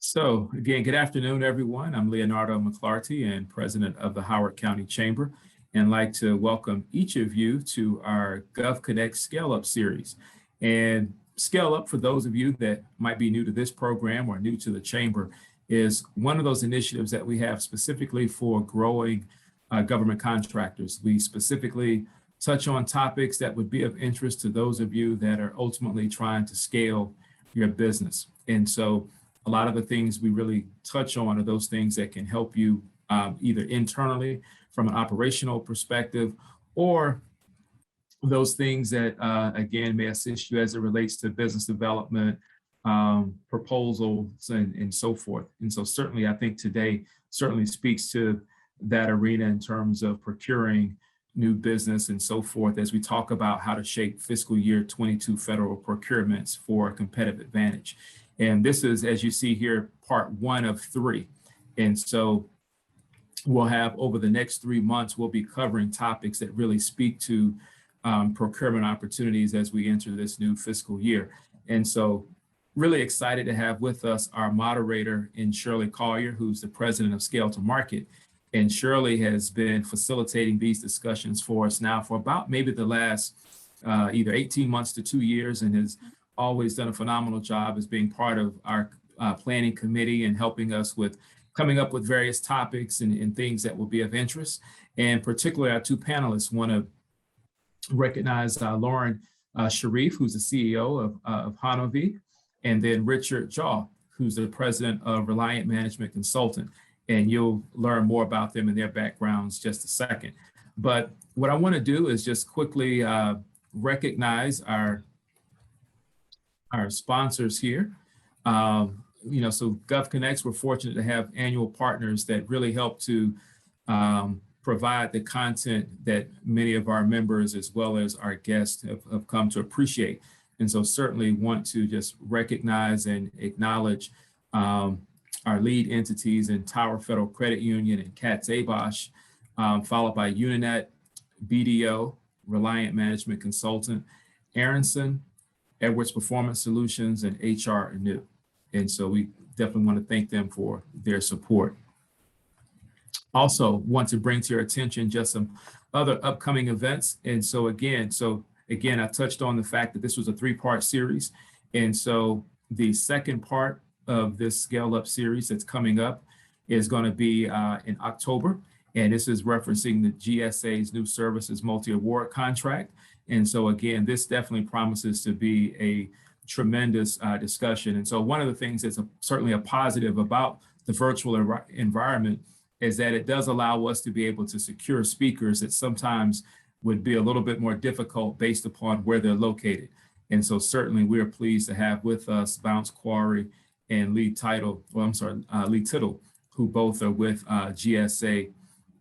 So again, good afternoon, everyone. I'm Leonardo McClarty and president of the Howard County Chamber, and like to welcome each of you to our GovConnects Scale Up series. And Scale Up, for those of you that might be new to this program or new to the Chamber, is one of those initiatives that we have specifically for growing government contractors. We specifically touch on topics that would be of interest to those of you that are ultimately trying to scale your business. And so a lot of the things we really touch on are those things that can help you either internally from an operational perspective, or those things that, again, may assist you as it relates to business development, proposals, and so forth. And so certainly, I think today certainly speaks to that arena in terms of procuring new business and so forth, as we talk about how to shape fiscal year 22 federal procurements for a competitive advantage. And this is, as you see here, part one of three. And so we'll have, over the next 3 months, we'll be covering topics that really speak to procurement opportunities as we enter this new fiscal year. And so really excited to have with us our moderator in Shirley Collier, who's the president of Scale to Market. And Shirley has been facilitating these discussions for us now for about maybe the last either 18 months to 2 years, and has always done a phenomenal job as being part of our planning committee and helping us with coming up with various topics and things that will be of interest. And particularly our two panelists want to recognize Lauren Sharif, who's the CEO of Hanovi, and then Richard Jaw, who's the president of Reliant Management Consultant. And you'll learn more about them and their backgrounds just a second. But what I want to do is just quickly recognize our sponsors here. So GovConnects, we're fortunate to have annual partners that really help to provide the content that many of our members, as well as our guests, have come to appreciate. And so certainly want to just recognize and acknowledge our lead entities in Tower Federal Credit Union and Katz Abosh, followed by Uninet, BDO, Reliant Management Consultant, Aronson, Edwards Performance Solutions, and HR Anew. And so we definitely want to thank them for their support. Also want to bring to your attention just some other upcoming events. And so again, I touched on the fact that this was a 3-part series. And so the second part of this Scale Up series that's coming up is going to be in October. And this is referencing the GSA's new services multi-award contract. And so again, this definitely promises to be a tremendous discussion. And so one of the things that's certainly a positive about the virtual environment is that it does allow us to be able to secure speakers that sometimes would be a little bit more difficult based upon where they're located. And so certainly we are pleased to have with us Bounce Quarry and Lee Tittle, who both are with GSA.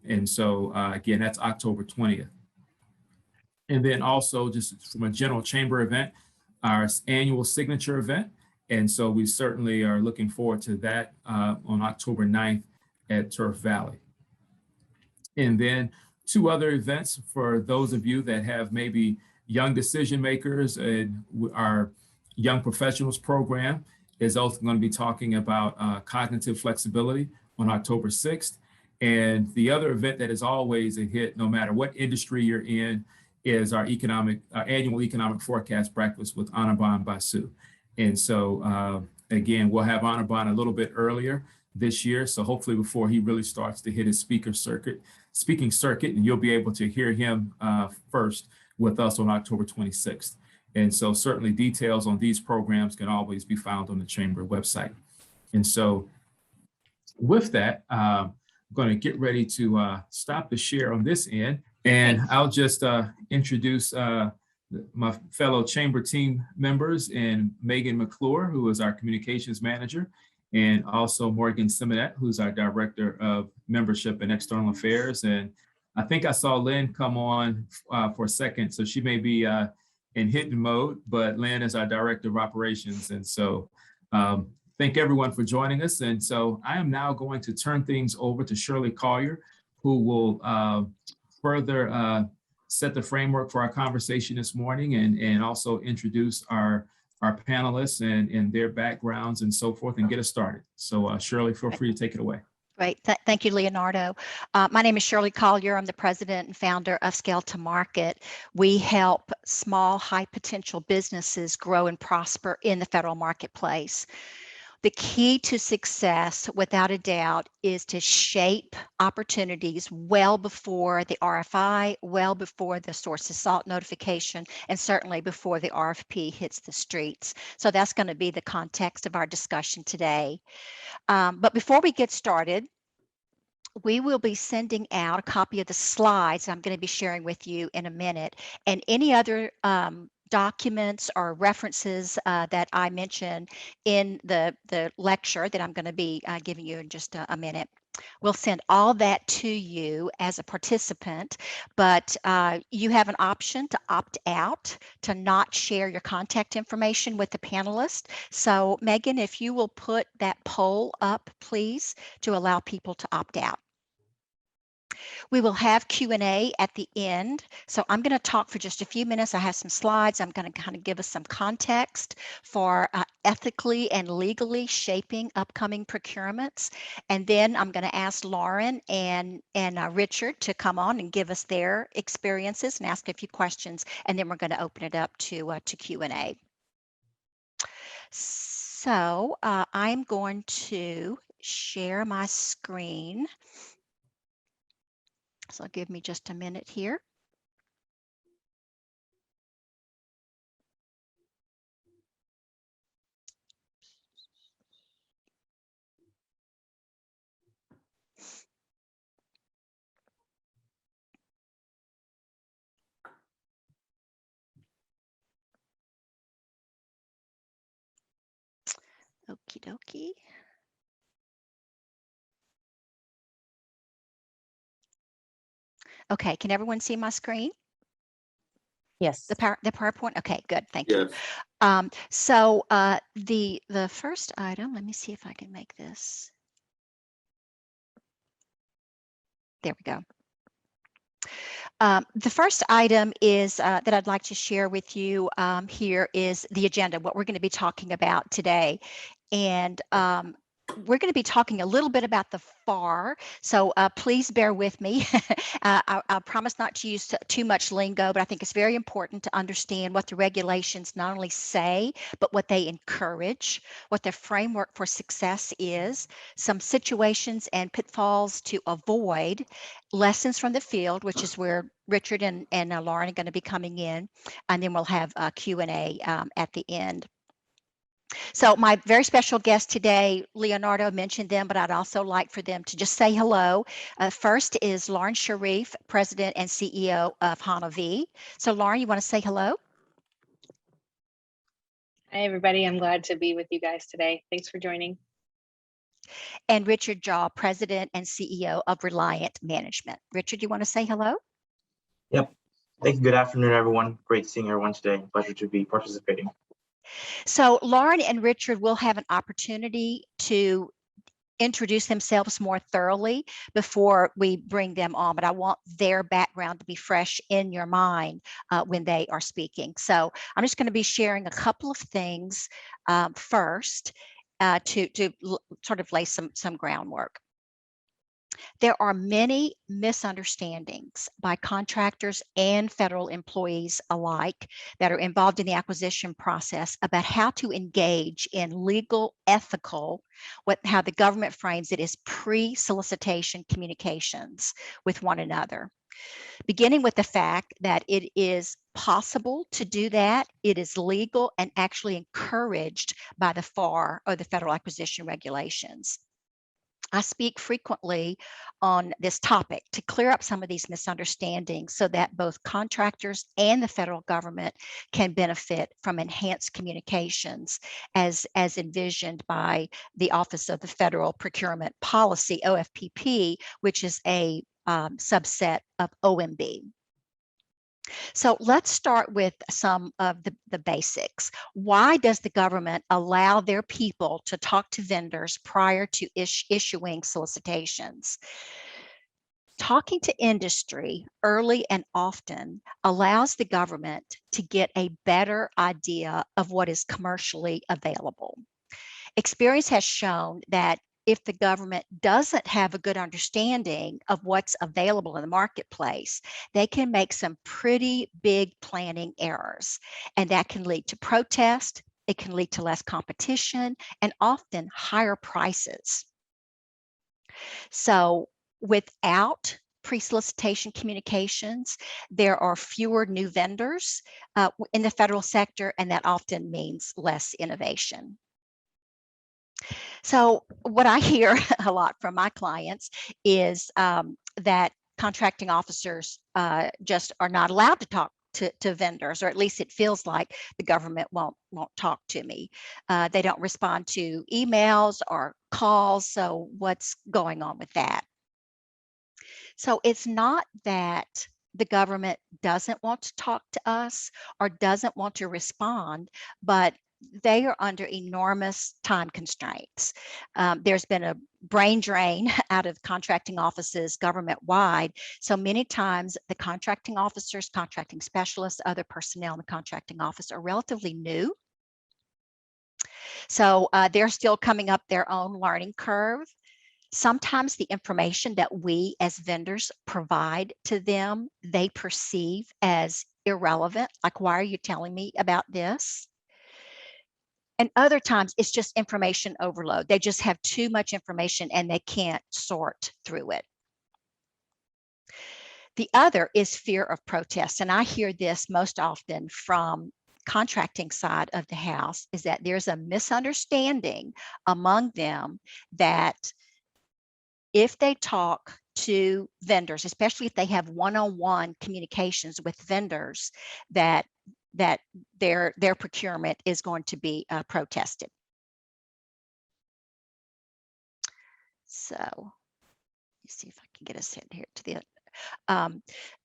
And so again, that's October 20th. And then also, just from a general chamber event, our annual signature event. And so we certainly are looking forward to that on October 9th at Turf Valley. And then 2 other events for those of you that have maybe young decision makers. And our Young Professionals program is also going to be talking about cognitive flexibility on October 6th. And the other event that is always a hit, no matter what industry you're in, is our annual economic forecast breakfast with Anirban Basu. And so again, we'll have Anirban a little bit earlier this year. So hopefully before he really starts to hit his speaking circuit, and you'll be able to hear him first with us on October 26th. And so certainly details on these programs can always be found on the Chamber website. And so with that, I'm going to get ready to stop the share on this end. And I'll just introduce my fellow Chamber team members, and Megan McClure, who is our communications manager, and also Morgan Simonet, who's our director of membership and external affairs. And I think I saw Lynn come on for a second, so she may be in hidden mode, but Lynn is our director of operations. And so thank everyone for joining us. And so I am now going to turn things over to Shirley Collier, who will further set the framework for our conversation this morning, and also introduce our our panelists and their backgrounds and so forth and get us started. So Shirley, feel free to take it away. Great. Thank you, Leonardo. My name is Shirley Collier. I'm the president and founder of Scale to Market. We help small, high potential businesses grow and prosper in the federal marketplace. The key to success, without a doubt, is to shape opportunities well before the RFI, well before the source of salt notification, and certainly before the RFP hits the streets. So that's going to be the context of our discussion today. But before we get started, we will be sending out a copy of the slides I'm going to be sharing with you in a minute, and any other documents or references that I mention in the lecture that I'm going to be giving you in just a minute. We'll send all that to you as a participant, but you have an option to opt out, to not share your contact information with the panelists. So Megan, if you will put that poll up, please, to allow people to opt out. We will have Q&A at the end. So I'm going to talk for just a few minutes. I have some slides. I'm going to kind of give us some context for ethically and legally shaping upcoming procurements. And then I'm going to ask Lauren and Richard to come on and give us their experiences and ask a few questions. And then we're going to open it up to Q&A. So I'm going to share my screen. So give me just a minute here. Okie dokie. Okay, can everyone see my screen? Yes. The PowerPoint? Okay, good, thank you. So the first item, let me see if I can make this. There we go. The first item is that I'd like to share with you here is the agenda, what we're going to be talking about today. And we're going to be talking a little bit about the FAR, so please bear with me. I promise not to use too much lingo, but I think it's very important to understand what the regulations not only say, but what they encourage, what the framework for success is, some situations and pitfalls to avoid, lessons from the field, which is where Richard and Lauren are going to be coming in, and then we'll have a Q&A at the end. So my very special guest today, Leonardo mentioned them, but I'd also like for them to just say hello. First is Lauren Sharif, President and CEO of Hanavi. So Lauren, you want to say hello? Hi, everybody. I'm glad to be with you guys today. Thanks for joining. And Richard Jaw, President and CEO of Reliant Management. Richard, you want to say hello? Yep. Thank you. Good afternoon, everyone. Great seeing everyone today. Pleasure to be participating. So Lauren and Richard will have an opportunity to introduce themselves more thoroughly before we bring them on, but I want their background to be fresh in your mind when they are speaking. So I'm just going to be sharing a couple of things first to sort of lay some groundwork. There are many misunderstandings by contractors and federal employees alike that are involved in the acquisition process about how to engage in legal, ethical, how the government frames it as pre-solicitation communications with one another. Beginning with the fact that it is possible to do that, it is legal and actually encouraged by the FAR, or the Federal Acquisition Regulations. I speak frequently on this topic to clear up some of these misunderstandings so that both contractors and the federal government can benefit from enhanced communications as envisioned by the Office of the Federal Procurement Policy, OFPP, which is a subset of OMB. So let's start with some of the basics. Why does the government allow their people to talk to vendors prior to issuing solicitations? Talking to industry early and often allows the government to get a better idea of what is commercially available. Experience has shown that if the government doesn't have a good understanding of what's available in the marketplace, they can make some pretty big planning errors, and that can lead to protest, it can lead to less competition, and often higher prices. So without pre-solicitation communications, there are fewer new vendors in the federal sector, and that often means less innovation. So what I hear a lot from my clients is that contracting officers just are not allowed to talk to vendors, or at least it feels like the government won't talk to me. They don't respond to emails or calls. So what's going on with that? So it's not that the government doesn't want to talk to us or doesn't want to respond, but they are under enormous time constraints. There's been a brain drain out of contracting offices government-wide. So many times the contracting officers, contracting specialists, other personnel in the contracting office are relatively new. So they're still coming up their own learning curve. Sometimes the information that we as vendors provide to them, they perceive as irrelevant. Like, why are you telling me about this? And other times it's just information overload. They just have too much information and they can't sort through it. The other is fear of protest. And I hear this most often from contracting side of the house, is that there's a misunderstanding among them that if they talk to vendors, especially if they have one-on-one communications with vendors, that their procurement is going to be protested. So let's see if I can get us in here to the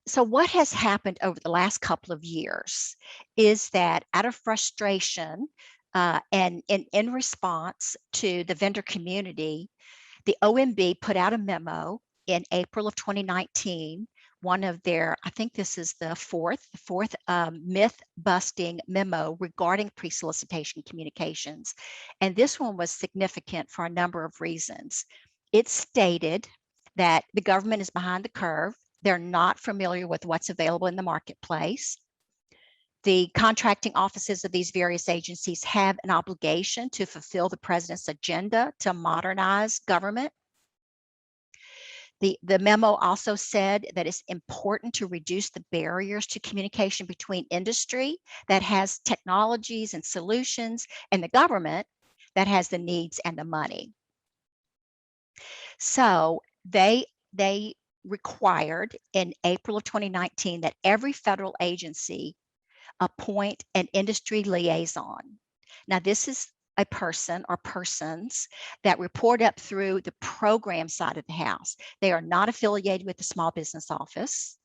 so what has happened over the last couple of years is that out of frustration and in response to the vendor community, the OMB put out a memo in April of 2019, one of their, I think this is the fourth myth-busting memo regarding pre-solicitation communications. And this one was significant for a number of reasons. It stated that the government is behind the curve. They're not familiar with what's available in the marketplace. The contracting offices of these various agencies have an obligation to fulfill the president's agenda to modernize government. The memo also said that it's important to reduce the barriers to communication between industry that has technologies and solutions and the government that has the needs and the money. So they required in April of 2019 that every federal agency appoint an industry liaison. Now, this is a person or persons that report up through the program side of the house. They are not affiliated with the Small Business Office.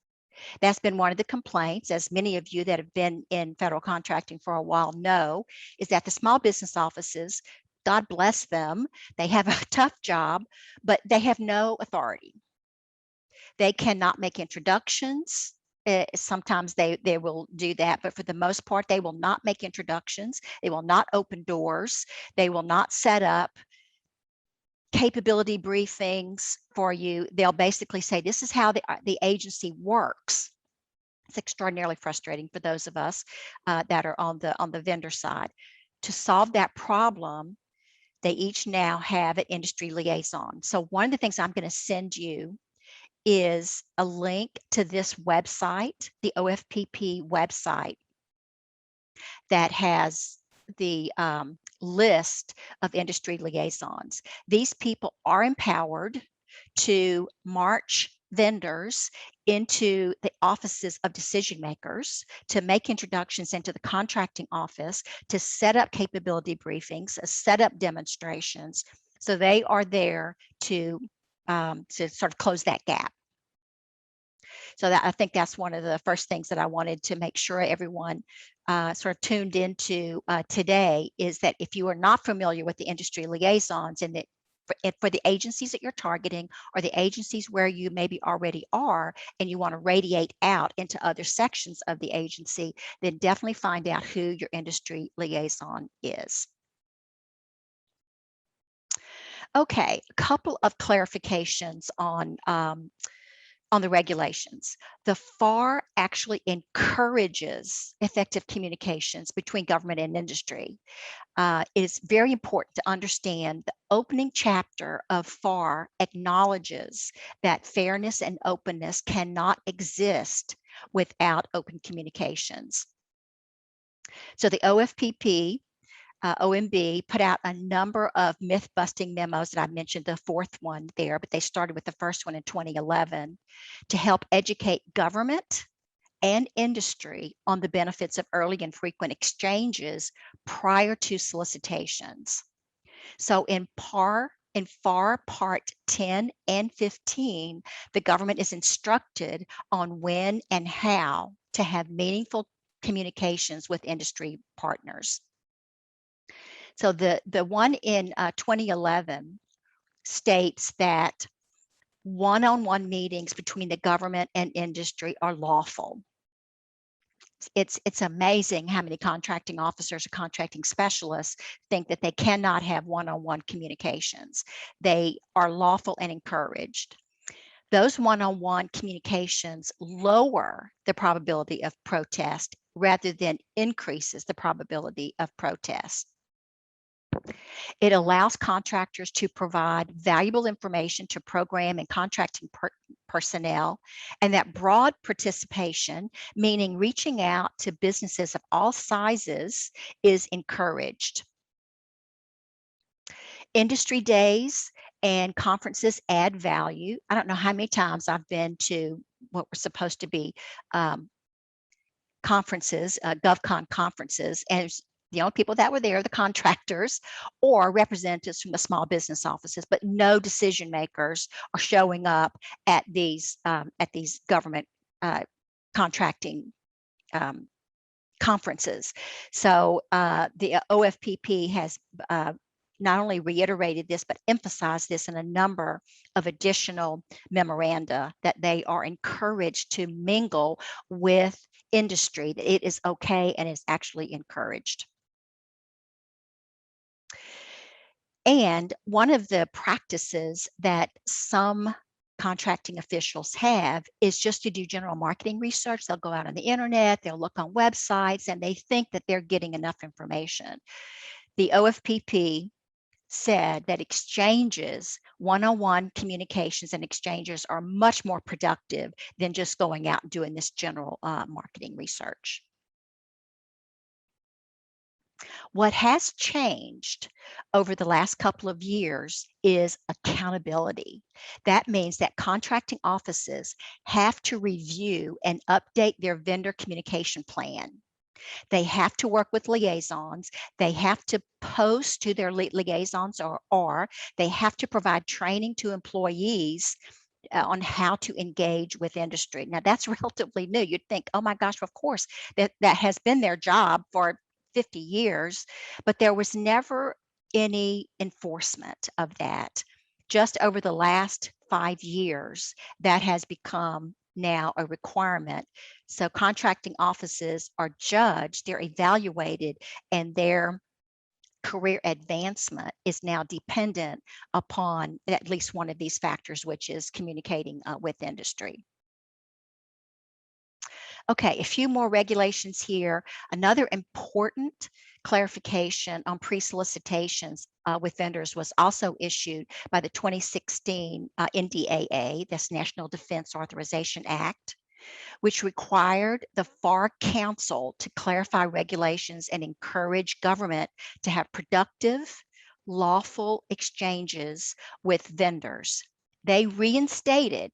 That's been one of the complaints, as many of you that have been in federal contracting for a while know, is that the small business offices, God bless them, they have a tough job, but they have no authority. They cannot make introductions. Sometimes they will do that, but for the most part, they will not make introductions. They will not open doors. They will not set up capability briefings for you. They'll basically say, this is how the agency works. It's extraordinarily frustrating for those of us that are on the vendor side. To solve that problem, they each now have an industry liaison. So one of the things I'm going to send you is a link to this website, the OFPP website, that has the list of industry liaisons. These people are empowered to march vendors into the offices of decision makers, to make introductions into the contracting office, to set up capability briefings, set up demonstrations. So they are there to sort of close that gap. So I think that's one of the first things that I wanted to make sure everyone sort of tuned into today, is that if you are not familiar with the industry liaisons and that for the agencies that you're targeting or the agencies where you maybe already are and you want to radiate out into other sections of the agency, then definitely find out who your industry liaison is. Okay, a couple of clarifications on the regulations. The FAR actually encourages effective communications between government and industry. It is very important to understand the opening chapter of FAR acknowledges that fairness and openness cannot exist without open communications. So the OFPP, OMB put out a number of myth-busting memos that I mentioned the fourth one there, but they started with the first one in 2011 to help educate government and industry on the benefits of early and frequent exchanges prior to solicitations. So in FAR Part 10 and 15, the government is instructed on when and how to have meaningful communications with industry partners. So the one in 2011 states that one-on-one meetings between the government and industry are lawful. It's amazing how many contracting officers or contracting specialists think that they cannot have one-on-one communications. They are lawful and encouraged. Those one-on-one communications lower the probability of protest rather than increases the probability of protest. It allows contractors to provide valuable information to program and contracting personnel, and that broad participation, meaning reaching out to businesses of all sizes, is encouraged. Industry days and conferences add value. I don't know how many times I've been to what were supposed to be conferences, GovCon conferences, and the only people that were there, the contractors or representatives from the small business offices, but no decision makers are showing up at these government contracting conferences. So the OFPP has not only reiterated this, but emphasized this in a number of additional memoranda that they are encouraged to mingle with industry, that it is okay and is actually encouraged. And one of the practices that some contracting officials have is just to do general marketing research. They'll go out on the internet, they'll look on websites, and they think that they're getting enough information. The OFPP said that exchanges, one-on-one communications and exchanges are much more productive than just going out and doing this general marketing research. What has changed over the last couple of years is accountability. That means that contracting offices have to review and update their vendor communication plan. They have to work with liaisons. They have to post to their liaisons, or they have to provide training to employees on how to engage with industry. Now that's relatively new. You'd think, oh my gosh, of course, that has been their job for 50 years, but there was never any enforcement of that. Just over the last 5 years, that has become now a requirement. So contracting offices are judged, they're evaluated, and their career advancement is now dependent upon at least one of these factors, which is communicating with industry. Okay, a few more regulations here. Another important clarification on pre-solicitations with vendors was also issued by the 2016 NDAA, that's National Defense Authorization Act, which required the FAR Council to clarify regulations and encourage government to have productive, lawful exchanges with vendors. They restated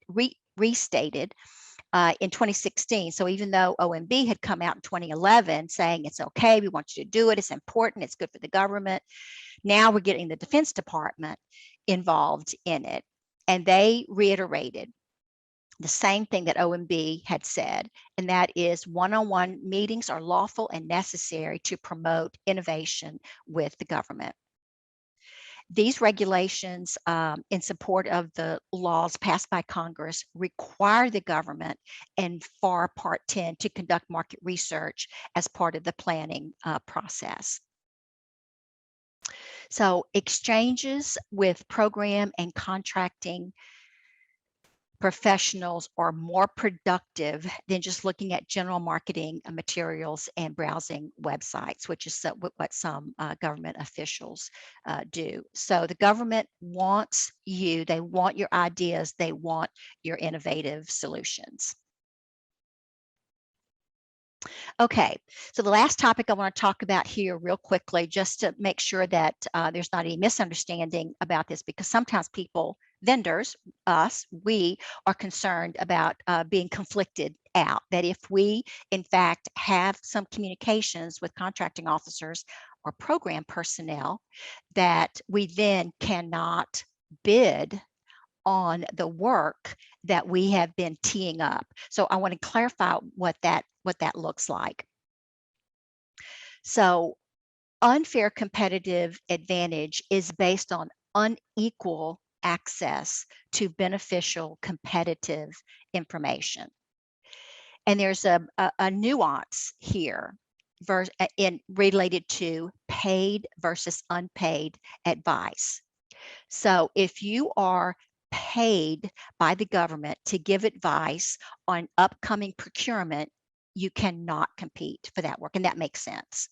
in 2016. So even though OMB had come out in 2011 saying it's okay, we want you to do it, it's important, it's good for the government, now we're getting the Defense Department involved in it. And they reiterated the same thing that OMB had said, and that is one-on-one meetings are lawful and necessary to promote innovation with the government. These regulations in support of the laws passed by Congress require the government and FAR Part 10 to conduct market research as part of the planning process. So exchanges with program and contracting professionals are more productive than just looking at general marketing materials and browsing websites, which is what some government officials do. So the government wants you, they want your ideas, they want your innovative solutions. Okay, so the last topic I want to talk about here real quickly, just to make sure that there's not any misunderstanding about this, because sometimes people, vendors, us, we are concerned about being conflicted out, that if we in fact have some communications with contracting officers or program personnel, that we then cannot bid on the work that we have been teeing up. So I want to clarify what that looks like. So unfair competitive advantage is based on unequal access to beneficial competitive information. And there's a nuance here related to paid versus unpaid advice. So if you are paid by the government to give advice on upcoming procurement, you cannot compete for that work, and that makes sense.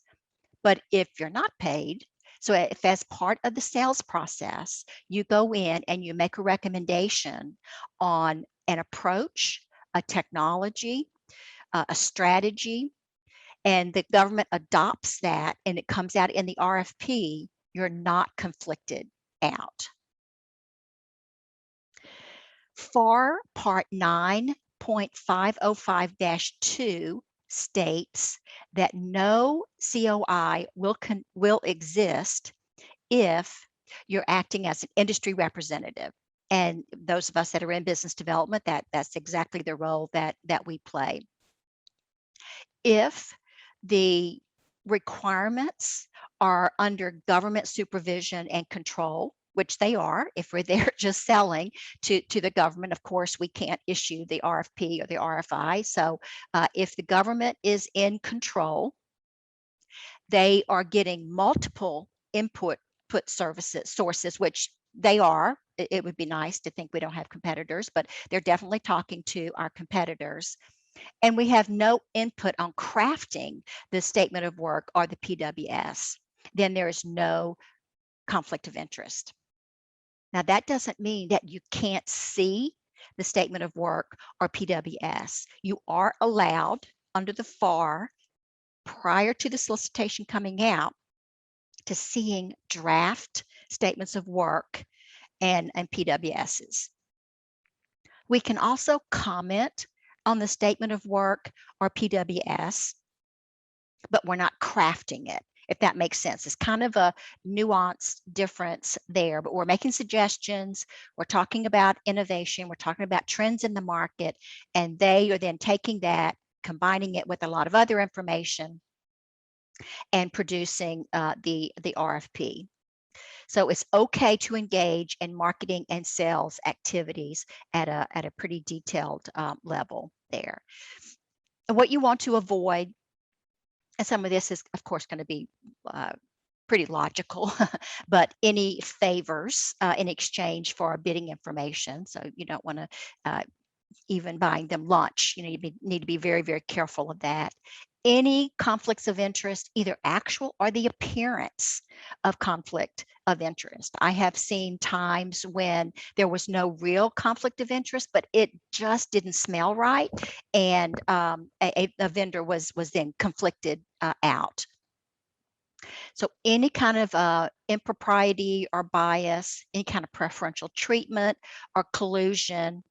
But if you're not paid, so if as part of the sales process, you go in and you make a recommendation on an approach, a technology, a strategy, and the government adopts that and it comes out in the RFP, you're not conflicted out. FAR Part 9.505-2 states that no COI will exist if you're acting as an industry representative. And those of us that are in business development, that's exactly the role that we play. If the requirements are under government supervision and control, which they are, if we're there just selling to the government, of course, we can't issue the RFP or the RFI. So if the government is in control, they are getting multiple input sources, which they are. It would be nice to think we don't have competitors, but they're definitely talking to our competitors. And we have no input on crafting the statement of work or the PWS. Then there is no conflict of interest. Now, that doesn't mean that you can't see the statement of work or PWS. You are allowed under the FAR, prior to the solicitation coming out, to seeing draft statements of work and PWSs. We can also comment on the statement of work or PWS, but we're not crafting it, if that makes sense. It's kind of a nuanced difference there, but we're making suggestions. We're talking about innovation. We're talking about trends in the market, and they are then taking that, combining it with a lot of other information and producing the RFP. So it's okay to engage in marketing and sales activities at a pretty detailed level there. And what you want to avoid, and some of this is, of course, going to be pretty logical, but any favors in exchange for bidding information. So you don't want to even buying them lunch. You need to be very, very careful of that. Any conflicts of interest, either actual or the appearance of conflict of interest. I have seen times when there was no real conflict of interest, but it just didn't smell right, and a vendor was then conflicted out. So any kind of impropriety or bias, any kind of preferential treatment or collusion,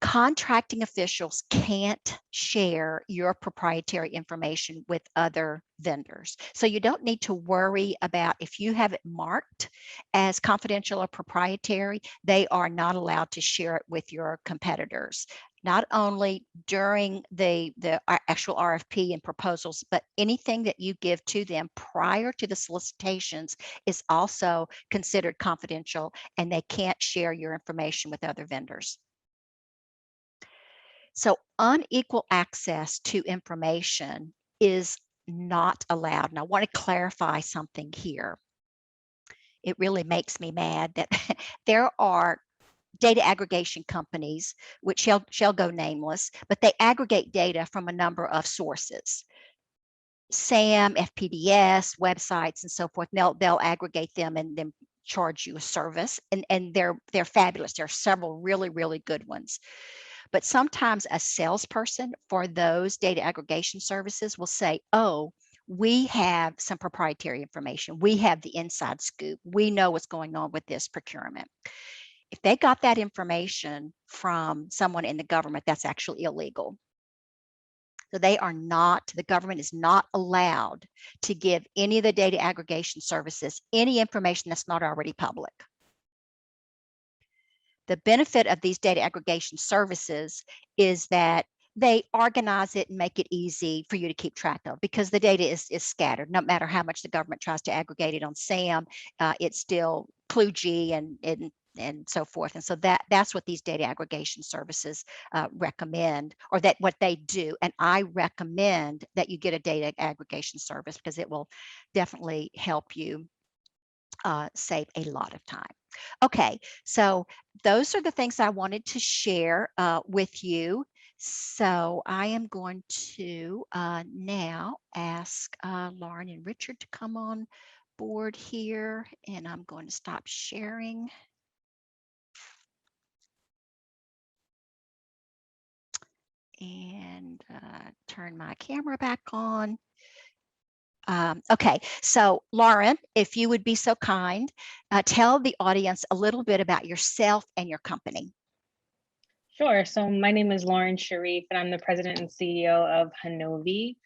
contracting officials can't share your proprietary information with other vendors. So you don't need to worry about if you have it marked as confidential or proprietary, they are not allowed to share it with your competitors. not only during the actual RFP and proposals, but anything that you give to them prior to the solicitations is also considered confidential, and they can't share your information with other vendors. So unequal access to information is not allowed. And I want to clarify something here. It really makes me mad that there are data aggregation companies, which shall go nameless, but they aggregate data from a number of sources. SAM, FPDS, websites, and so forth. They'll aggregate them and then charge you a service, and they're fabulous. There are several really, really good ones. But sometimes a salesperson for those data aggregation services will say, oh, we have some proprietary information. We have the inside scoop. We know what's going on with this procurement. If they got that information from someone in the government, that's actually illegal. So the government is not allowed to give any of the data aggregation services any information that's not already public. The benefit of these data aggregation services is that they organize it and make it easy for you to keep track of, because the data is scattered. No matter how much the government tries to aggregate it on SAM, it's still kludgy and so forth. And so that's what these data aggregation services recommend, or that what they do. And I recommend that you get a data aggregation service, because it will definitely help you save a lot of time. Okay, so those are the things I wanted to share with you. So I am going to now ask Lauren and Richard to come on board here, and I'm going to stop sharing. And turn my camera back on. Okay, so Lauren, if you would be so kind, tell the audience a little bit about yourself and your company. Sure. So my name is Lauren Sharif, and I'm the president and CEO of Hanovi.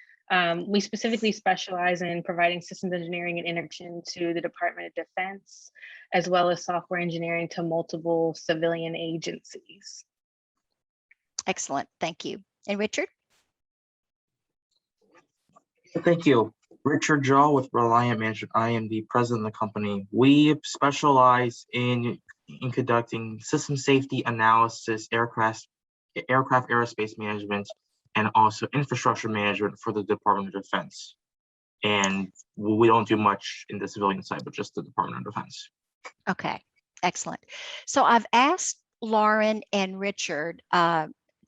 We specifically specialize in providing systems engineering and integration to the Department of Defense, as well as software engineering to multiple civilian agencies. Excellent, thank you. And Richard? Thank you. Richard Jaw with Reliant Management. I am the president of the company. We specialize in conducting system safety analysis, aircraft aerospace management, and also infrastructure management for the Department of Defense. And we don't do much in the civilian side, but just the Department of Defense. Okay, excellent. So I've asked Lauren and Richard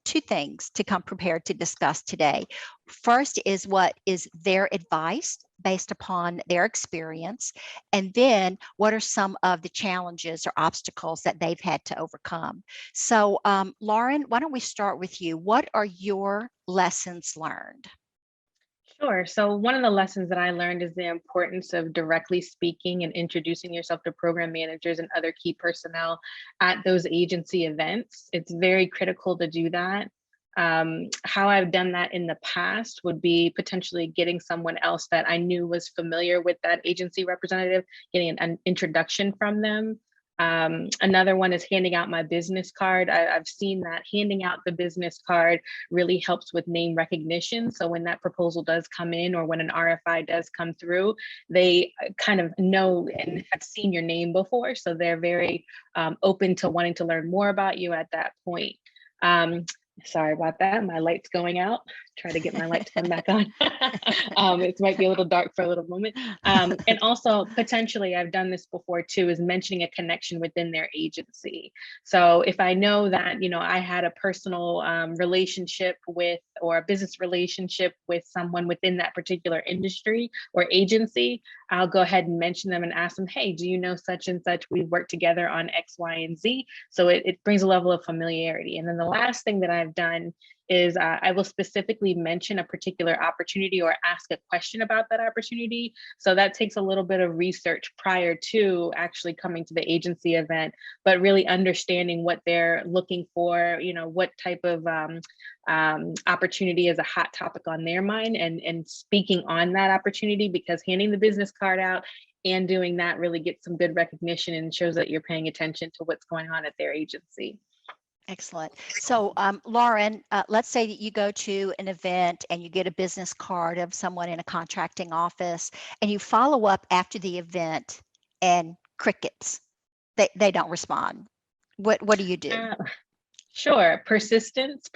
two things to come prepared to discuss today. First is what is their advice based upon their experience, and then what are some of the challenges or obstacles that they've had to overcome. So Lauren, why don't we start with you? What are your lessons learned? Sure. So one of the lessons that I learned is the importance of directly speaking and introducing yourself to program managers and other key personnel at those agency events. It's very critical to do that. How I've done that in the past would be potentially getting someone else that I knew was familiar with that agency representative, getting an introduction from them. Another one is handing out my business card. I've seen that handing out the business card really helps with name recognition. So when that proposal does come in, or when an RFI does come through, they kind of know and have seen your name before. So they're very open to wanting to learn more about you at that point. Sorry about that. My light's going out. Try to get my light to come back on. It might be a little dark for a little moment. And also potentially, I've done this before too, is mentioning a connection within their agency. So if I know that, you know, I had a personal relationship with, or a business relationship with someone within that particular industry or agency, I'll go ahead and mention them and ask them, hey, do you know such and such? We've worked together on X, Y, and Z. So it brings a level of familiarity. And then the last thing that I've done is I will specifically mention a particular opportunity or ask a question about that opportunity. So that takes a little bit of research prior to actually coming to the agency event, but really understanding what they're looking for, you know, what type of opportunity is a hot topic on their mind, and speaking on that opportunity, because handing the business card out and doing that really gets some good recognition and shows that you're paying attention to what's going on at their agency. Excellent. So, Lauren, let's say that you go to an event and you get a business card of someone in a contracting office, and you follow up after the event and crickets. They don't respond. What do you do? Sure. Persistence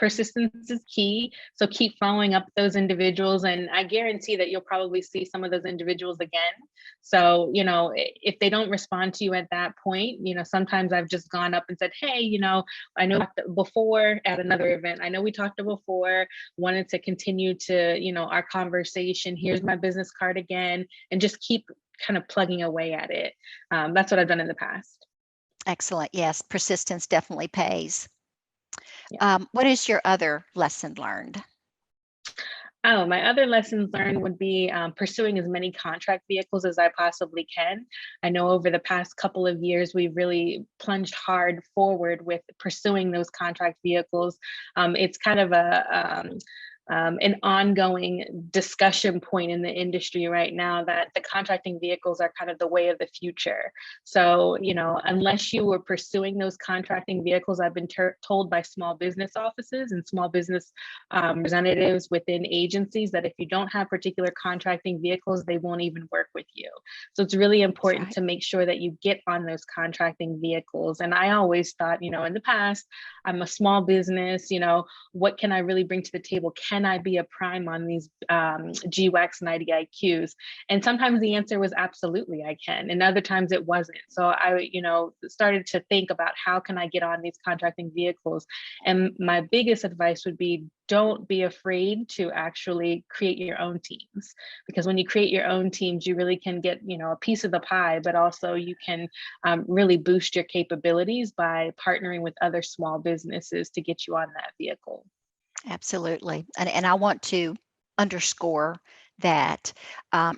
is key. So keep following up those individuals, and I guarantee that you'll probably see some of those individuals again. So, if they don't respond to you at that point, sometimes I've just gone up and said, hey, I know before at another event, I know we talked before, wanted to continue to, our conversation. Here's my business card again, and just keep kind of plugging away at it. That's what I've done in the past. Excellent. Yes, persistence definitely pays. Yeah. What is your other lesson learned? Oh, my other lessons learned would be pursuing as many contract vehicles as I possibly can. I know over the past couple of years, we've really plunged hard forward with pursuing those contract vehicles. It's kind of an ongoing discussion point in the industry right now that the contracting vehicles are kind of the way of the future. So, unless you were pursuing those contracting vehicles, I've been told by small business offices and small business representatives within agencies that if you don't have particular contracting vehicles, they won't even work with you. So it's really important to make sure that you get on those contracting vehicles. And I always thought, in the past, I'm a small business, what can I really bring to the table? Can I be a prime on these GWACs and IDIQs? And sometimes the answer was absolutely I can, and other times it wasn't. So I, started to think about how can I get on these contracting vehicles? And my biggest advice would be don't be afraid to actually create your own teams, because when you create your own teams, you really can get, a piece of the pie, but also you can really boost your capabilities by partnering with other small businesses to get you on that vehicle. Absolutely. And I want to underscore that,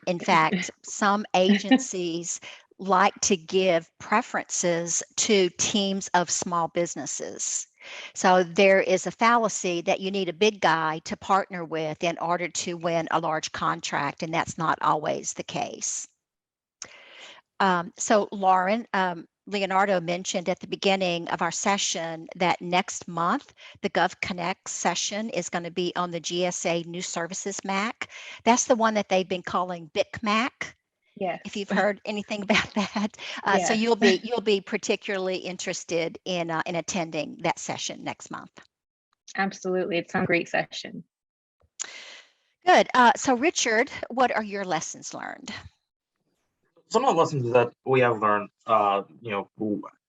in fact, some agencies like to give preferences to teams of small businesses. So there is a fallacy that you need a big guy to partner with in order to win a large contract, and that's not always the case. So Lauren, Leonardo mentioned at the beginning of our session that next month, the GovConnects session is going to be on the GSA New Services MAC. That's the one that they've been calling BIC-MAC. Yes. If you've heard anything about that. Yes. So you'll be particularly interested in attending that session next month. Absolutely. It's a great session. Good. So Richard, what are your lessons learned? Some of the lessons that we have learned, our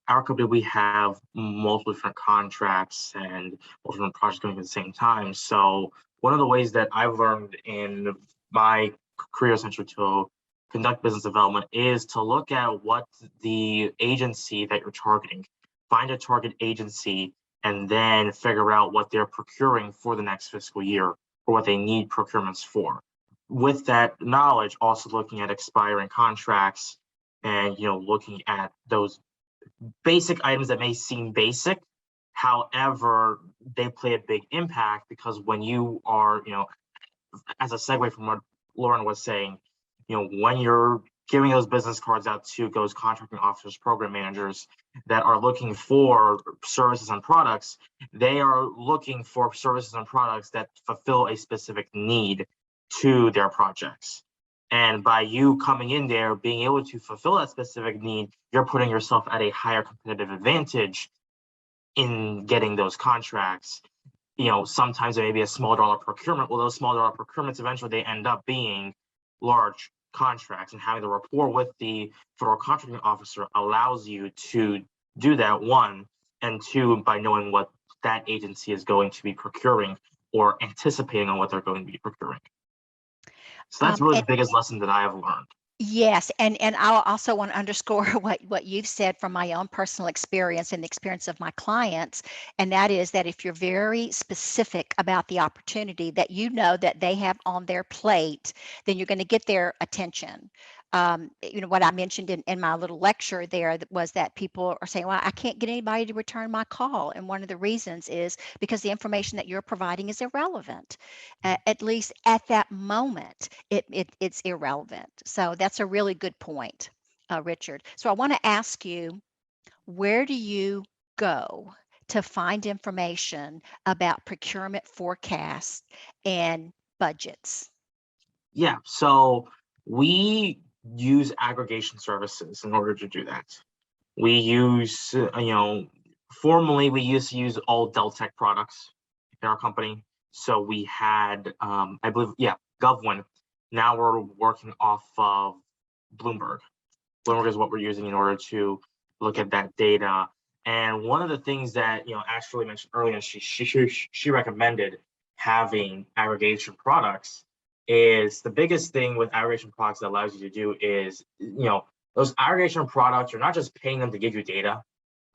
company, we have multiple different contracts and multiple different projects going at the same time. So one of the ways that I've learned in my career essentially to conduct business development is to look at what the agency that you're targeting, find a target agency, and then figure out what they're procuring for the next fiscal year or what they need procurements for. With that knowledge, also looking at expiring contracts and looking at those basic items that may seem basic, however, they play a big impact, because when you are, as a segue from what Lauren was saying, when you're giving those business cards out to those contracting officers, program managers that are looking for services and products, they are looking for services and products that fulfill a specific need to their projects. And by you coming in there, being able to fulfill that specific need, you're putting yourself at a higher competitive advantage in getting those contracts. Sometimes there may be a small dollar procurement. Well, those small dollar procurements, eventually they end up being large contracts, and having the rapport with the federal contracting officer allows you to do that, one, and two, by knowing what that agency is going to be procuring or anticipating on what they're going to be procuring. So that's really the biggest lesson that I have learned. Yes, and I also want to underscore what you've said from my own personal experience and the experience of my clients, and that is that if you're very specific about the opportunity that that they have on their plate, then you're going to get their attention. What I mentioned in my little lecture there was that people are saying, well, I can't get anybody to return my call. And one of the reasons is because the information that you're providing is irrelevant. At least at that moment, it's irrelevant. So that's a really good point, Richard. So I want to ask you, where do you go to find information about procurement forecasts and budgets? Yeah, so we use aggregation services in order to do that. We use, formerly we used to use all Deltec products in our company. So we had, I believe, yeah, GovWin. Now we're working off of Bloomberg. Bloomberg is what we're using in order to look at that data. And one of the things that, Ashley mentioned earlier, she recommended having aggregation products is the biggest thing with aggregation products that allows you to do is, those aggregation products, you're not just paying them to give you data.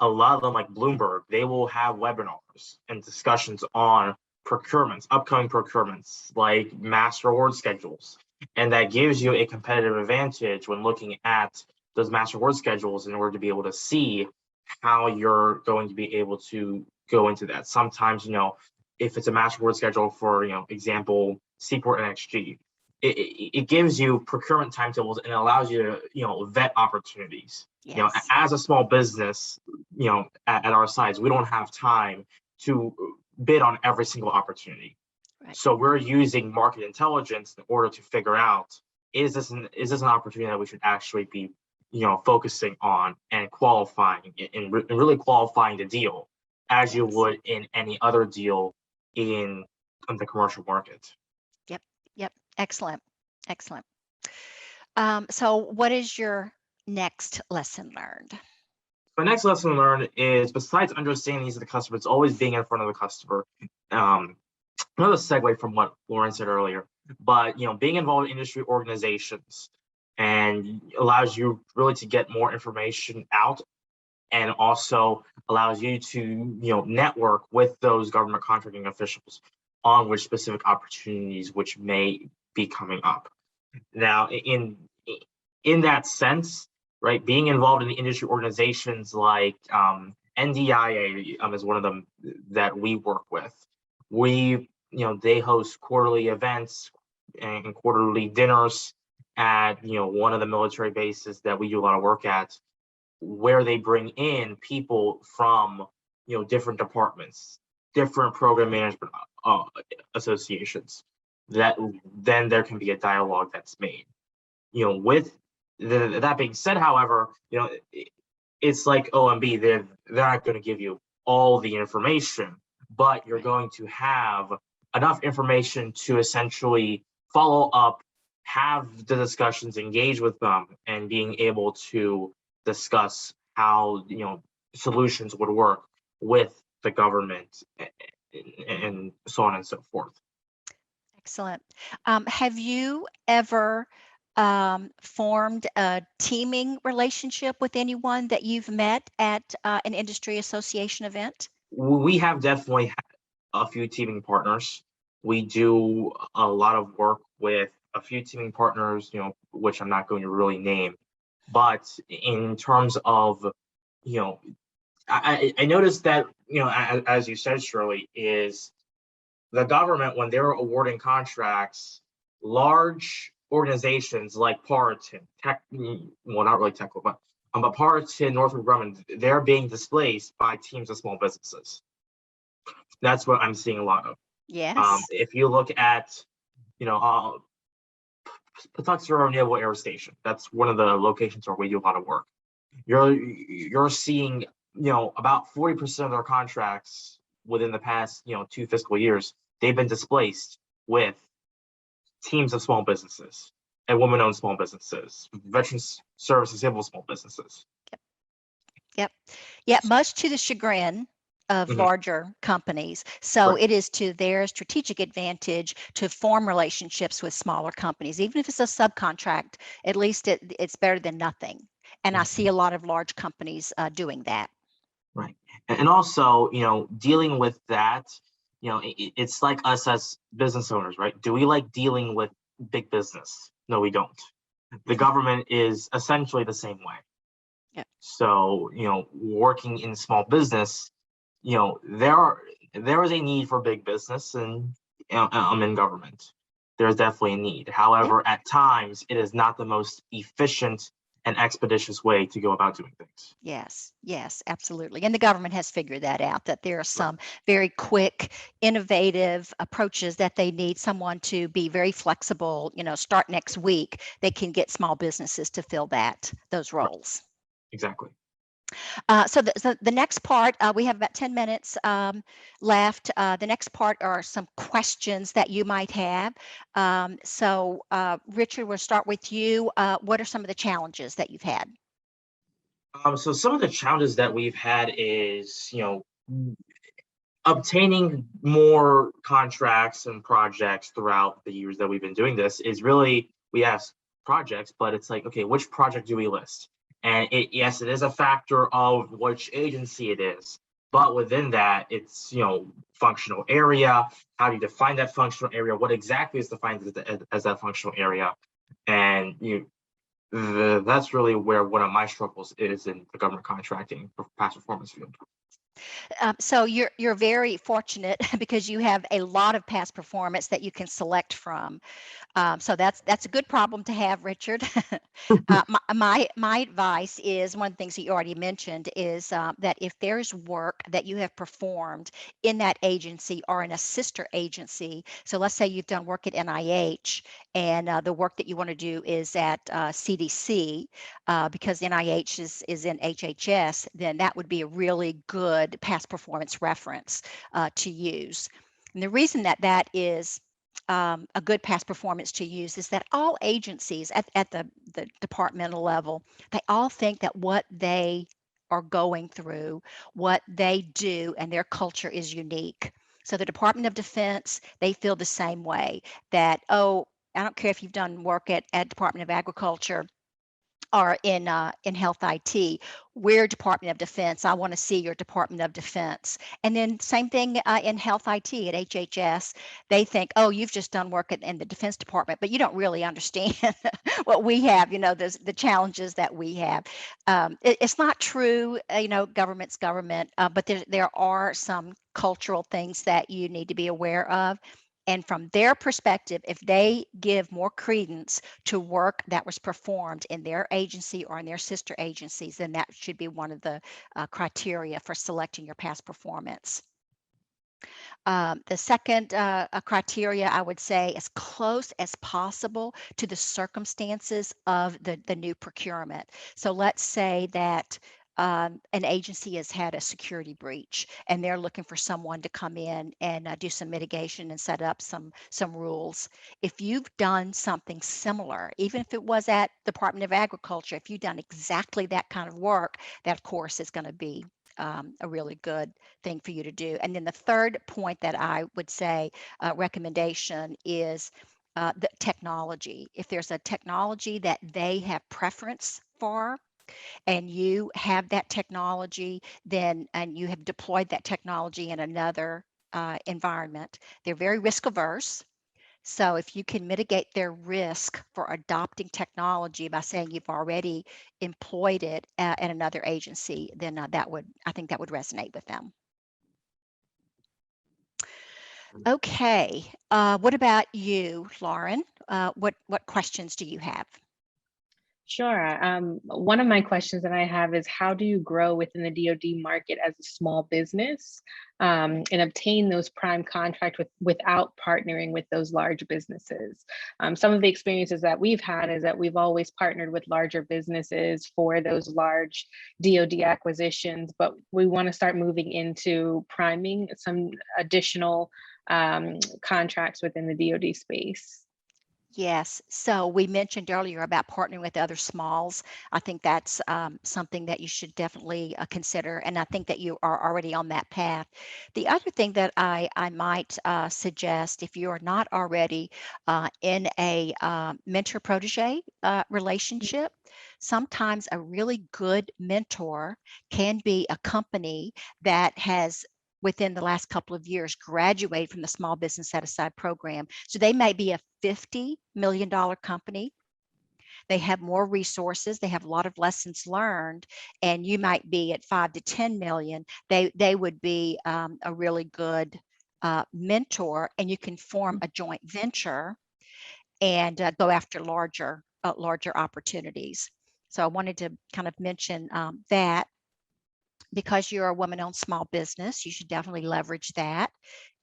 A lot of them, like Bloomberg, they will have webinars and discussions on procurements, upcoming procurements, like master award schedules. And that gives you a competitive advantage when looking at those master award schedules in order to be able to see how you're going to be able to go into that. Sometimes, if it's a master award schedule for, example, Seaport NXG, it gives you procurement timetables and it allows you to, vet opportunities. Yes. As a small business, at our size, we don't have time to bid on every single opportunity. Right. So we're using market intelligence in order to figure out, is this an opportunity that we should actually be, focusing on and qualifying and really qualifying the deal as you would in any other deal in the commercial market. Yep. Excellent. So what is your next lesson learned? My next lesson learned is, besides understanding the needs of the customer, it's always being in front of the customer. Another segue from what Lauren said earlier, but being involved in industry organizations and allows you really to get more information out, and also allows you to network with those government contracting officials on which specific opportunities which may be coming up. Now, in that sense, right, being involved in the industry organizations like NDIA is one of them that we work with. They host quarterly events and quarterly dinners at one of the military bases that we do a lot of work at, where they bring in people from different departments, different program management associations, that then there can be a dialogue that's made. With that being said, however, it's like OMB, they're not going to give you all the information, but you're going to have enough information to essentially follow up, have the discussions, engage with them, and being able to discuss how solutions would work with the government and so on and so forth. Excellent. Have you ever formed a teaming relationship with anyone that you've met at an industry association event? We have definitely had a few teaming partners. We do a lot of work with a few teaming partners, which I'm not going to really name. But in terms of, I noticed that, as you said, Shirley, is the government, when they're awarding contracts, large organizations like Paritan, not really Technical, but Paritan, Northrop Grumman, they're being displaced by teams of small businesses. That's what I'm seeing a lot of. Yes. If you look at, Patuxent Naval Air Station, that's one of the locations where we do a lot of work. You're seeing, about 40% of their contracts within the past, 2 fiscal years, they've been displaced with teams of small businesses and women-owned small businesses, veterans service disabled small businesses. Yep. Yeah, much to the chagrin of larger companies. So Right. It is to their strategic advantage to form relationships with smaller companies. Even if it's a subcontract, at least it's better than nothing. And I see a lot of large companies doing that. Right. And also, dealing with that, it's like us as business owners, right? Do we like dealing with big business? No, we don't. The government is essentially the same way. Yep. So, working in small business, there is a need for big business, and I'm in government. There's definitely a need. However, at times it is not the most efficient and expeditious way to go about doing things. Yes, yes, absolutely. And the government has figured that out, that there are some very quick, innovative approaches that they need someone to be very flexible, start next week. They can get small businesses to fill those roles. Exactly. So the next part, we have about 10 minutes left. The next part are some questions that you might have. Richard, we'll start with you. What are some of the challenges that you've had? So some of the challenges that we've had is, obtaining more contracts and projects throughout the years that we've been doing this is really, we have projects, but it's like, okay, which project do we list? And yes, it is a factor of which agency it is, but within that, it's, functional area. How do you define that functional area? What exactly is defined as that functional area? And that's really where one of my struggles is in the government contracting past performance field. So you're very fortunate because you have a lot of past performance that you can select from. So that's a good problem to have, Richard. My advice is, one of the things that you already mentioned is that if there's work that you have performed in that agency or in a sister agency, so let's say you've done work at NIH and the work that you want to do is at CDC, because NIH is in HHS, then that would be a really good past performance reference to use. And the reason that is a good past performance to use is that all agencies at the departmental level, they all think that what they are going through, what they do, and their culture is unique. So the Department of Defense, they feel the same way, that, oh, I don't care if you've done work at Department of Agriculture or in health IT, we're Department of Defense. I want to see your Department of Defense. And then same thing in health IT at HHS. They think, oh, you've just done work in the Defense Department, but you don't really understand what we have, the challenges that we have. It's not true, government's government, but there are some cultural things that you need to be aware of. And from their perspective, if they give more credence to work that was performed in their agency or in their sister agencies, then that should be one of the criteria for selecting your past performance. The second criteria, I would say, as close as possible to the circumstances of the new procurement. So let's say that an agency has had a security breach and they're looking for someone to come in and do some mitigation and set up some rules. If you've done something similar, even if it was at Department of Agriculture, if you've done exactly that kind of work, that of course is going to be a really good thing for you to do. And then the third point that I would say recommendation is the technology. If there's a technology that they have preference for, and you have that technology, then and you have deployed that technology in another environment, they're very risk averse. So if you can mitigate their risk for adopting technology by saying you've already employed it at another agency, then I think that would resonate with them. Okay, what about you, Lauren? What questions do you have? Sure. One of my questions that I have is, how do you grow within the DoD market as a small business and obtain those prime contracts without partnering with those large businesses? Some of the experiences that we've had is that we've always partnered with larger businesses for those large DoD acquisitions, but we want to start moving into priming some additional contracts within the DoD space. Yes. So we mentioned earlier about partnering with other smalls. I think that's something that you should definitely consider. And I think that you are already on that path. The other thing that I might suggest, if you are not already in a mentor protege relationship, sometimes a really good mentor can be a company that has within the last couple of years graduated from the Small Business Set Aside program. So they may be a $50 million company. They have more resources. They have a lot of lessons learned, and you might be at 5 to 10 million. They would be a really good mentor, and you can form a joint venture and go after larger opportunities. So I wanted to kind of mention that. Because you're a woman-owned small business, you should definitely leverage that.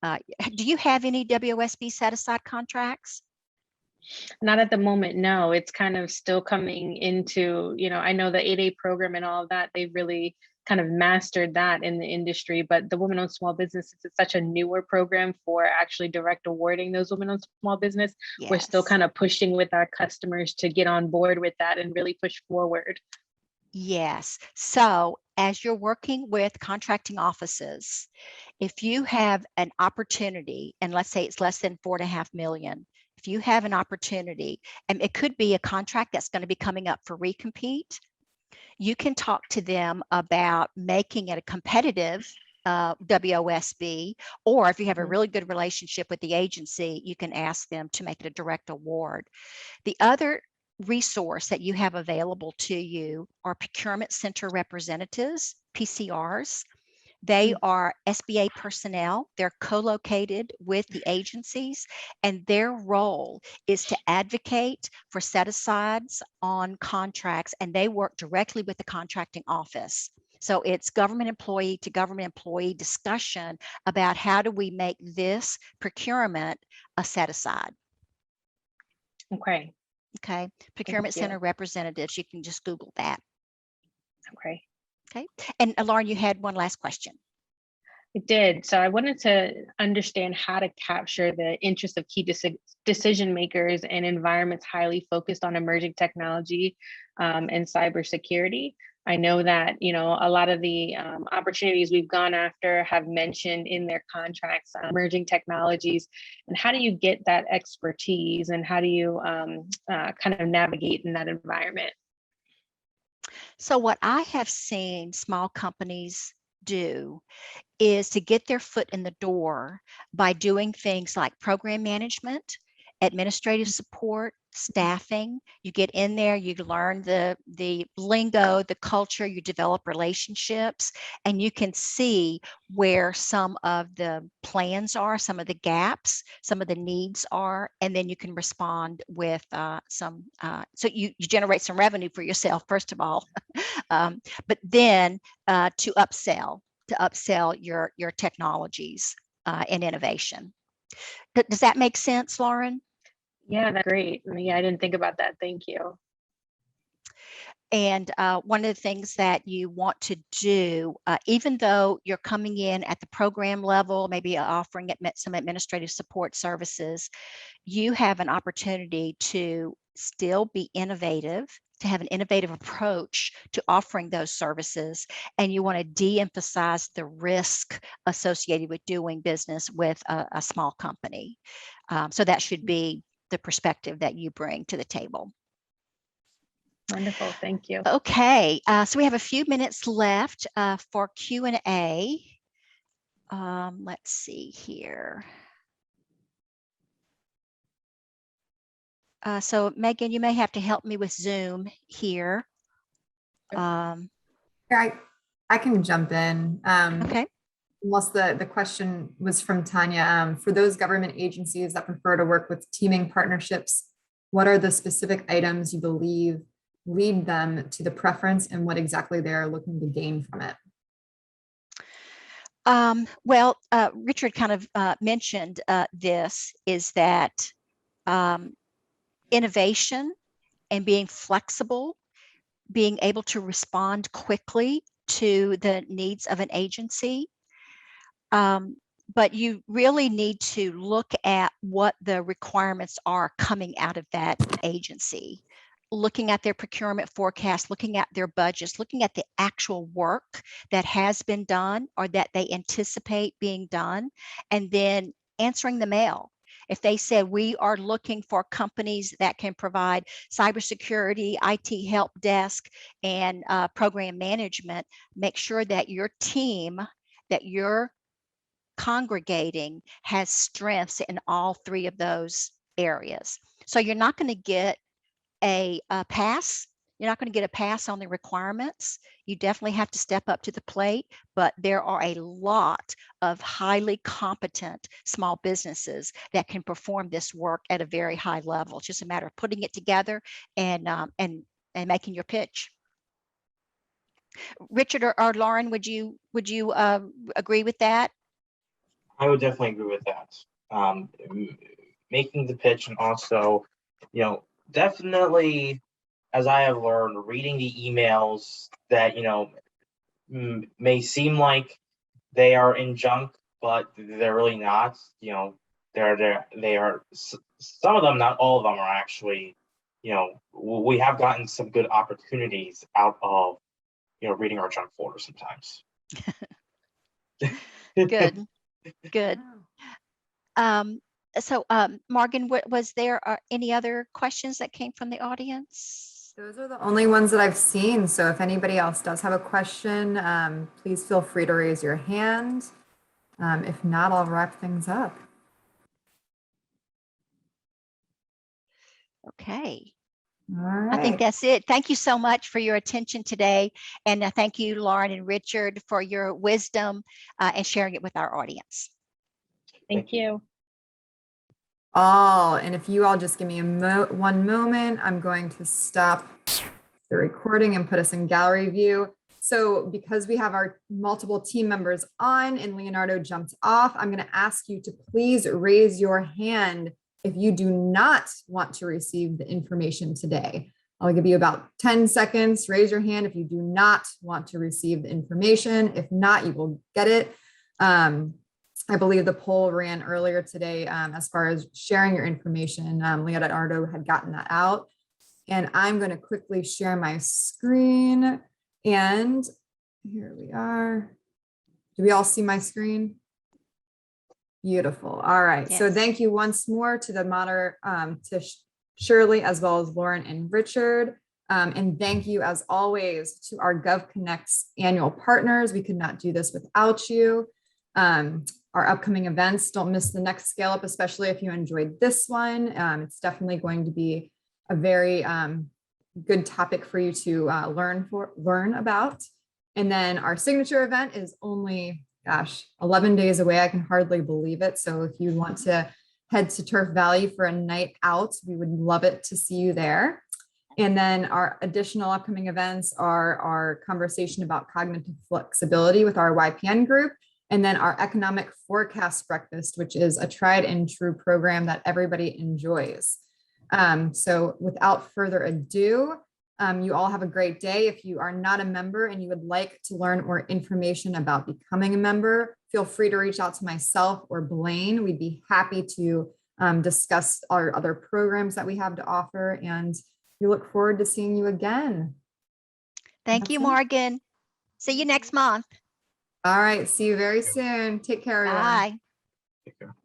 Do you have any WOSB set-aside contracts? Not at the moment, no. It's kind of still coming into, I know the 8A program and all of that, they've really kind of mastered that in the industry, but the women-owned small businesses is such a newer program for actually direct awarding those women-owned small business. Yes. We're still kind of pushing with our customers to get on board with that and really push forward. Yes. So as you're working with contracting offices, if you have an opportunity, and let's say it's less than 4.5 million, if you have an opportunity, and it could be a contract that's going to be coming up for recompete, you can talk to them about making it a competitive WOSB, or if you have a really good relationship with the agency, you can ask them to make it a direct award. The other resource that you have available to you are procurement center representatives, PCRs. They are SBA personnel. They're co-located with the agencies, and their role is to advocate for set-asides on contracts, and they work directly with the contracting office. So it's government employee to government employee discussion about how do we make this procurement a set-aside. Okay. Okay, procurement center representatives, you can just Google that. Okay. Okay, and Lauren, you had one last question. It did. So I wanted to understand how to capture the interest of key decision makers in environments highly focused on emerging technology and cybersecurity. I know that, a lot of the opportunities we've gone after have mentioned in their contracts emerging technologies. And how do you get that expertise, and how do you kind of navigate in that environment? So what I have seen small companies do is to get their foot in the door by doing things like program management, administrative support, staffing. You get in there, you learn the lingo, the culture, you develop relationships, and you can see where some of the plans are, some of the gaps, some of the needs are, and then you can respond with so you generate some revenue for yourself, first of all, but then to upsell your technologies and innovation. Does that make sense, Lauren? Yeah, that's great. Yeah, I didn't think about that. Thank you. And one of the things that you want to do, even though you're coming in at the program level, maybe offering some administrative support services, you have an opportunity to still be innovative, to have an innovative approach to offering those services, and you want to de-emphasize the risk associated with doing business with a small company. So that should be the perspective that you bring to the table. Wonderful, thank you. Okay, so we have a few minutes left for Q&A. Let's see here. So Megan, you may have to help me with Zoom here. Yeah, I can jump in. Okay. Unless the question was from Tanya, for those government agencies that prefer to work with teaming partnerships, what are the specific items you believe lead them to the preference, and what exactly they're looking to gain from it? Well, Richard kind of mentioned this, is that innovation and being flexible, being able to respond quickly to the needs of an agency. But you really need to look at what the requirements are coming out of that agency, looking at their procurement forecast, looking at their budgets, looking at the actual work that has been done or that they anticipate being done, and then answering the mail. If they said, we are looking for companies that can provide cybersecurity, IT help desk, and program management, make sure that your team, that you're congregating, has strengths in all three of those areas. So you're not going to get a pass. You're not going to get a pass on the requirements. You definitely have to step up to the plate, but there are a lot of highly competent small businesses that can perform this work at a very high level. It's just a matter of putting it together and and making your pitch. Richard or Lauren, would you agree with that? I would definitely agree with that. Making the pitch, and also, definitely, as I have learned, reading the emails that, may seem like they are in junk, but they're really not. They are, some of them, not all of them are actually, we have gotten some good opportunities out of, reading our junk folder sometimes. Good, good. So Morgan, was there any other questions that came from the audience? Those are the only ones that I've seen. So if anybody else does have a question, please feel free to raise your hand. If not, I'll wrap things up. Okay. All right. I think that's it. Thank you so much for your attention today. And thank you, Lauren and Richard, for your wisdom and sharing it with our audience. Thank you. And if you all just give me one moment, I'm going to stop the recording and put us in gallery view. So because we have our multiple team members on and Leonardo jumped off, I'm going to ask you to please raise your hand if you do not want to receive the information today. I'll give you about 10 seconds. Raise your hand if you do not want to receive the information. If not, you will get it. I believe the poll ran earlier today as far as sharing your information. Leonardo had gotten that out. And I'm going to quickly share my screen. And here we are. Do we all see my screen? Beautiful. All right. Yes. So thank you once more to the moderator, to Shirley, as well as Lauren and Richard. And thank you, as always, to our GovConnects annual partners. We could not do this without you. Our upcoming events, don't miss the next Scale Up, especially if you enjoyed this one. It's definitely going to be a very good topic for you to learn about. And then our signature event is only, 11 days away. I can hardly believe it. So if you want to head to Turf Valley for a night out, we would love it to see you there. And then our additional upcoming events are our conversation about cognitive flexibility with our YPN group, and then our economic forecast breakfast, which is a tried and true program that everybody enjoys. So without further ado, you all have a great day. If you are not a member and you would like to learn more information about becoming a member, feel free to reach out to myself or Blaine. We'd be happy to discuss our other programs that we have to offer, and we look forward to seeing you again. Thank you, Morgan. See you next month. All right. See you very soon. Take care, everyone. Bye. Take care.